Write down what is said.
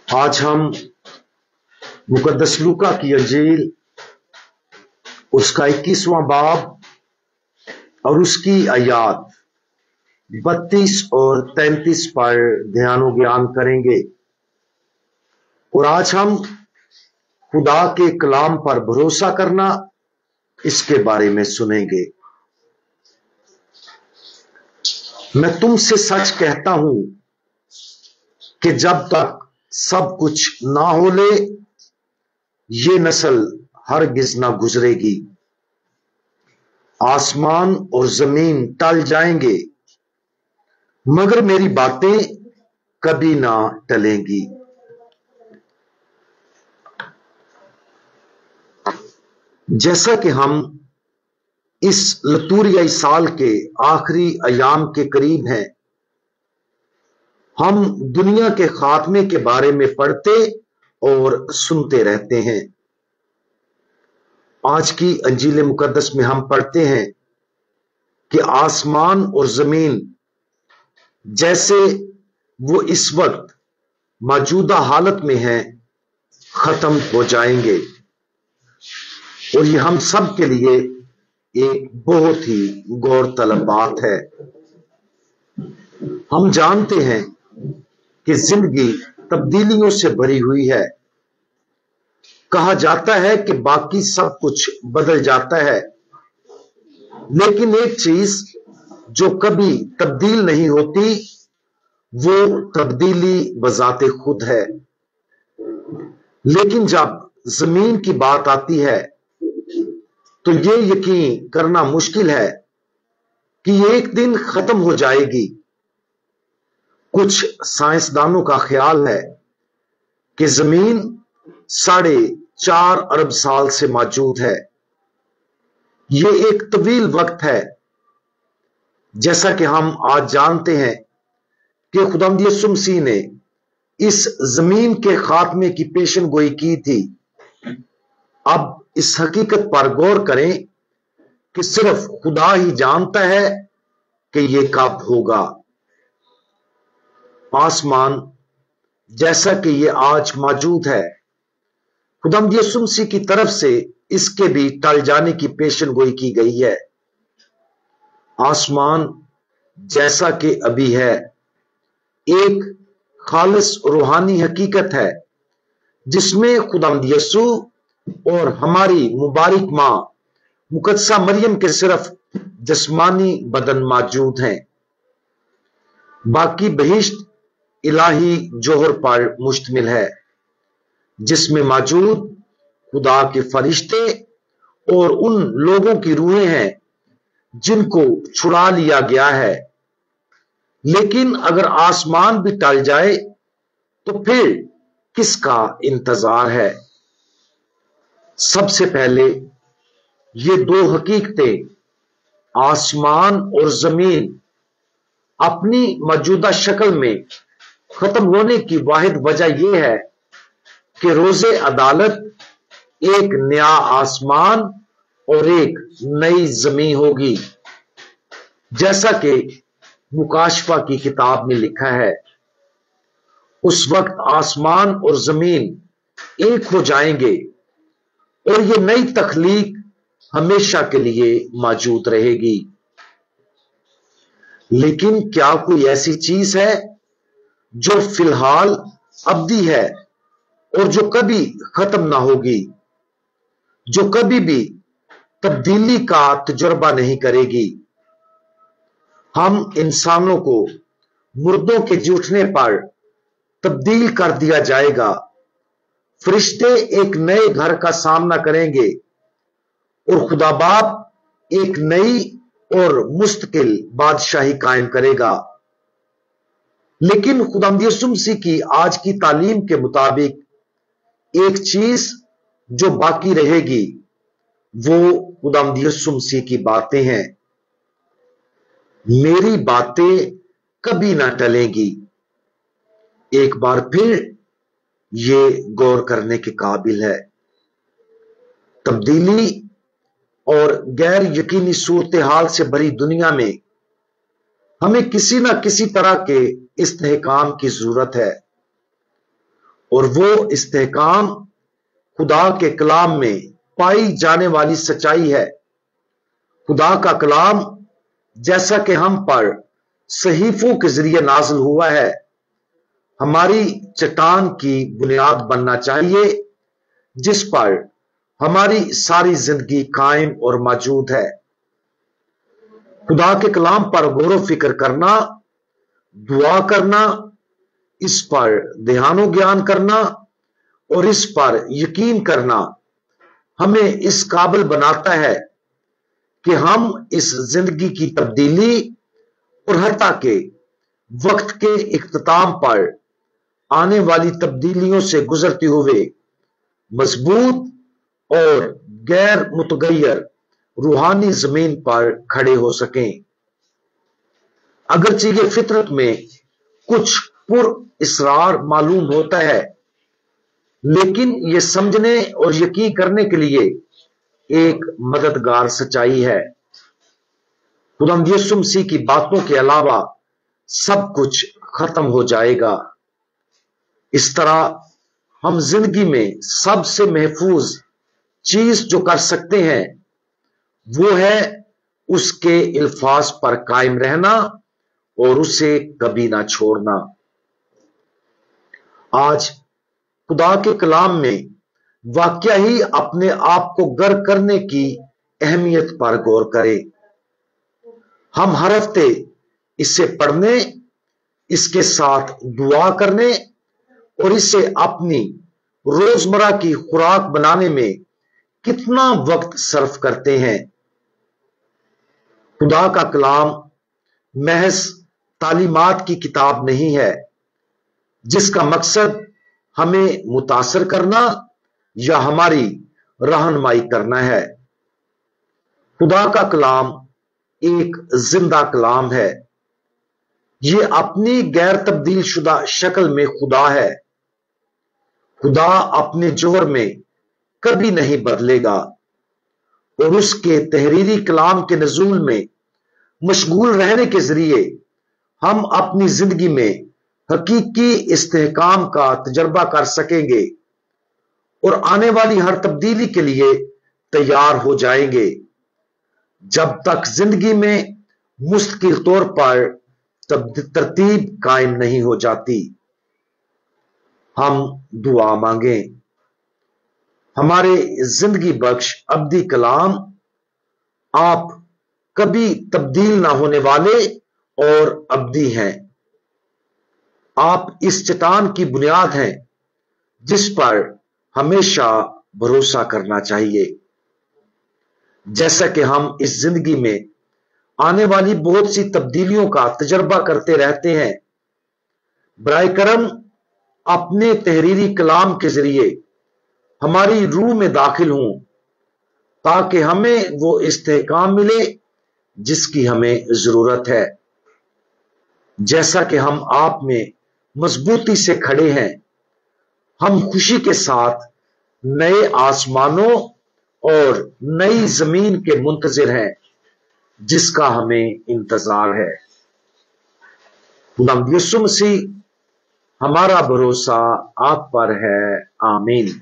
आज हम मुकद्दस लूका की अंजील उसका 21वां बाब और उसकी आयात 32 और 33 पर ध्यान ज्ञान करेंगे। और आज हम खुदा के कलाम पर भरोसा करना इसके बारे में सुनेंगे। मैं तुमसे सच कहता हूं कि जब तक सब कुछ ना हो ले ये नस्ल हरगिज ना गुजरेगी। आसमान और जमीन टल जाएंगे मगर मेरी बातें कभी ना टलेंगी। जैसा कि हम इस लतूरियाई साल के आखिरी अयाम के करीब हैं, हम दुनिया के खात्मे के बारे में पढ़ते और सुनते रहते हैं। आज की अंजील मुकद्दस में हम पढ़ते हैं कि आसमान और जमीन जैसे वो इस वक्त मौजूदा हालत में हैं खत्म हो जाएंगे। और ये हम सब के लिए एक बहुत ही गौरतलब बात है। हम जानते हैं कि जिंदगी तब्दीलियों से भरी हुई है। कहा जाता है कि बाकी सब कुछ बदल जाता है, लेकिन एक चीज जो कभी तब्दील नहीं होती वो तब्दीली बजाते खुद है। लेकिन जब जमीन की बात आती है तो ये यकीन करना मुश्किल है कि ये एक दिन खत्म हो जाएगी। कुछ साइंसदानों का ख्याल है कि जमीन 4.5 अरब साल से मौजूद है। ये एक तवील वक्त है। जैसा कि हम आज जानते हैं कि खुदावंद यीशु मसीह ने इस जमीन के खात्मे की पेशन गोई की थी। अब इस हकीकत पर गौर करें कि सिर्फ खुदा ही जानता है कि यह कब होगा। आसमान जैसा कि यह आज मौजूद है, खुदावंद यीशु मसीह की तरफ से इसके भी टल जाने की पेशन गोई की गई है। आसमान जैसा कि अभी है एक खालिस रूहानी हकीकत है जिसमें खुदावंद यीशु और हमारी मुबारक मां मुकद्दसा मरियम के सिर्फ जिस्मानी बदन मौजूद हैं। बाकी बहिश्त इलाही जोहर पर मुश्तमिल है जिसमें मौजूद खुदा के फरिश्ते और उन लोगों की रूहें हैं जिनको छुड़ा लिया गया है। लेकिन अगर आसमान भी टल जाए तो फिर किसका इंतजार है? सबसे पहले ये दो हकीकतें आसमान और जमीन अपनी मौजूदा शक्ल में खत्म होने की वाहिद वजह यह है कि रोजे अदालत एक नया आसमान और एक नई जमीन होगी। जैसा कि मुकाशफा की किताब में लिखा है, उस वक्त आसमान और जमीन एक हो जाएंगे और ये नई तख्लीक हमेशा के लिए मौजूद रहेगी। लेकिन क्या कोई ऐसी चीज है जो फिलहाल अब्दी है और जो कभी खत्म ना होगी, जो कभी भी तब्दीली का तजुर्बा नहीं करेगी? हम इंसानों को मुर्दों के जी उठने पर तब्दील कर दिया जाएगा। फरिश्ते एक नए घर का सामना करेंगे और खुदा बाप एक नई और मुस्तकिल बादशाही कायम करेगा। लेकिन खुदावंद यीशु मसीह की आज की तालीम के मुताबिक एक चीज जो बाकी रहेगी वो खुदावंद यीशु मसीह की बातें हैं। मेरी बातें कभी ना टलेंगी। एक बार फिर ये गौर करने के काबिल है। तब्दीली और गैर यकीनी सूरत हाल से भरी दुनिया में हमें किसी ना किसी तरह के इस्तेहकाम की जरूरत है। और वो इस्तेहकाम खुदा के कलाम में पाई जाने वाली सच्चाई है। खुदा का कलाम जैसा कि हम पर सहीफों के जरिए नाजिल हुआ है, हमारी चट्टान की बुनियाद बनना चाहिए जिस पर हमारी सारी जिंदगी कायम और मौजूद है। खुदा के कलाम पर गौर व फिक्र करना, दुआ करना, इस पर ध्यानो ज्ञान करना और इस पर यकीन करना हमें इस काबिल बनाता है कि हम इस जिंदगी की तब्दीली और हत्ता के वक्त के इख्तिताम पर आने वाली तब्दीलियों से गुजरते हुए मजबूत और गैर मुतगैर रूहानी जमीन पर खड़े हो सकें। अगरचे ये फितरत में कुछ पुर इसरार मालूम होता है, लेकिन ये समझने और यकीन करने के लिए एक मददगार सच्चाई है। खुदावंद यीशु मसीह की बातों के अलावा सब कुछ खत्म हो जाएगा। इस तरह हम जिंदगी में सबसे महफूज चीज जो कर सकते हैं वो है उसके अल्फाज पर कायम रहना और उसे कभी ना छोड़ना। आज खुदा के कलाम में वाकया ही अपने आप को गर्क करने की अहमियत पर गौर करें। हम हर हफ्ते इसे पढ़ने, इसके साथ दुआ करने और इसे अपनी रोजमर्रा की खुराक बनाने में कितना वक्त सर्फ करते हैं। खुदा का कलाम महज तालीमात की किताब नहीं है जिसका मकसद हमें मुतासर करना या हमारी रहनुमाई करना है। खुदा का कलाम एक जिंदा कलाम है। ये अपनी गैर तब्दील शुदा शक्ल में खुदा है। खुदा अपने जोहर में कभी नहीं बदलेगा और उसके तहरीरी कलाम के नजूल में मशगूल रहने के जरिए हम अपनी जिंदगी में हकीकी इस्तेहकाम का तजर्बा कर सकेंगे और आने वाली हर तब्दीली के लिए तैयार हो जाएंगे। जब तक जिंदगी में मुस्तकिल तौर पर तरतीब कायम नहीं हो जाती। हम दुआ मांगे। हमारे जिंदगी बख्श अब्दी कलाम, आप कभी तब्दील ना होने वाले और अब्दी हैं। आप इस चट्टान की बुनियाद हैं जिस पर हमेशा भरोसा करना चाहिए। जैसा कि हम इस जिंदगी में आने वाली बहुत सी तब्दीलियों का तजर्बा करते रहते हैं, बराए करम अपने तहरीरी कलाम के जरिए हमारी रूह में दाखिल हों ताकि हमें वो इस्तेहकाम मिले जिसकी हमें जरूरत है। जैसा कि हम आप में मजबूती से खड़े हैं, हम खुशी के साथ नए आसमानों और नई जमीन के मुंतजिर हैं जिसका हमें इंतजार है। खुदावंद यीशु मसीह, हमारा भरोसा आप पर है। आमीन।